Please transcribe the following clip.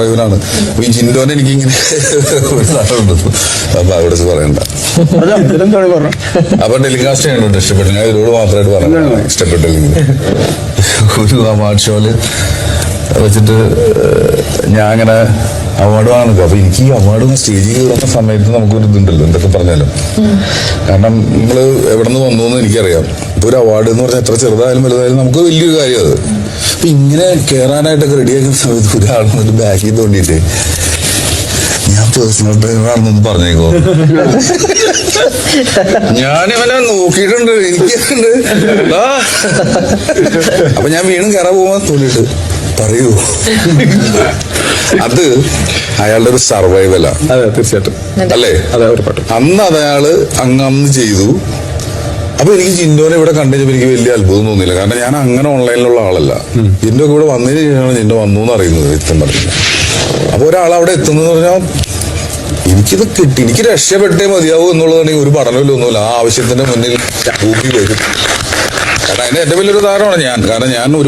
സർവൈവലാണ്. അപ്പൊ ഈ ജിൻഡോനെ എനിക്കിങ്ങനെ ഒരു സാധനമുണ്ട്. അപ്പൊ അവിടെ പറയണ്ട. അപ്പൊ ടെലികാസ്റ്റ് ചെയ്യണുണ്ട് ഇഷ്ടപ്പെട്ടു. ഞാൻ ഇതിലൂടെ മാത്രമായിട്ട് പറഞ്ഞു ഇഷ്ടപ്പെട്ടില്ലെങ്കിൽ. ഒരു അവാർഡ് ഷോയില് വെച്ചിട്ട് ഞാൻ അങ്ങനെ അവാർഡ് വാങ്ങുക. അപ്പൊ എനിക്ക് ഈ അവാർഡ് സ്റ്റേജിൽ കയറുന്ന സമയത്ത് നമുക്കൊരു ഇതുണ്ടല്ലോ, എന്തൊക്കെ പറഞ്ഞാലും. കാരണം നമ്മള് എവിടെ നിന്ന് വന്നു എന്ന് എനിക്കറിയാം. ഇപ്പൊ ഒരു അവാർഡ് എന്ന് പറഞ്ഞാൽ എത്ര ചെറുതായാലും വലുതായാലും നമുക്ക് വലിയൊരു കാര്യം അത്. അപ്പൊ ഇങ്ങനെ കയറാനായിട്ടൊക്കെ റെഡിയാക്കുന്ന സമയത്ത് ഒരാൾ വന്നിട്ട് ബാക്കിൽ തോണ്ടിയിട്ട് ഞാൻ പേഴ്സണൽ ഡ്രൈവറാണെന്നൊന്ന് പറഞ്ഞേക്കോ. ഞാനിവനെ നോക്കിയിട്ടുണ്ട്, എനിക്കുണ്ട്. അപ്പൊ ഞാൻ വീണ്ടും കയറാൻ പോകാൻ തോന്നിയിട്ട് പറയൂ. അത് അയാളുടെ ഒരു സർവൈവലാ. അതെ, തീർച്ചയായിട്ടും. അല്ലേ? അതെ, ഉറപ്പായിട്ടും. അന്ന് അയാള് അന്ന് ചെയ്തു. അപ്പൊ എനിക്ക് ജിൻഡോനെ ഇവിടെ കണ്ടുകഴിഞ്ഞപ്പോ എനിക്ക് വലിയ അത്ഭുതം തോന്നിയില്ല. കാരണം ഞാൻ അങ്ങനെ ഓൺലൈനിലുള്ള ആളല്ല. ജിൻഡോ ഒക്കെ ഇവിടെ വന്നതിന് ശേഷമാണ് ജിൻഡോ വന്നു എന്ന് അറിയുന്നത് ഇത്തം പറഞ്ഞില്ല. അപ്പൊ ഒരാൾ അവിടെ എത്തുന്നെന്ന് പറഞ്ഞാൽ എനിക്കിത് കിട്ടി, എനിക്ക് രക്ഷപ്പെട്ടേ മതിയാവൂ എന്നുള്ളതാണെങ്കിൽ ഒരു പഠനമില്ല, ഒന്നുമില്ല. ആ ആവശ്യത്തിന്റെ മുന്നിൽ ഊപ്പി വരും. കാരണം അതിന് ഏറ്റവും വലിയൊരു ഉദാഹരണമാണ് ഞാൻ. കാരണം ഞാൻ ഒരു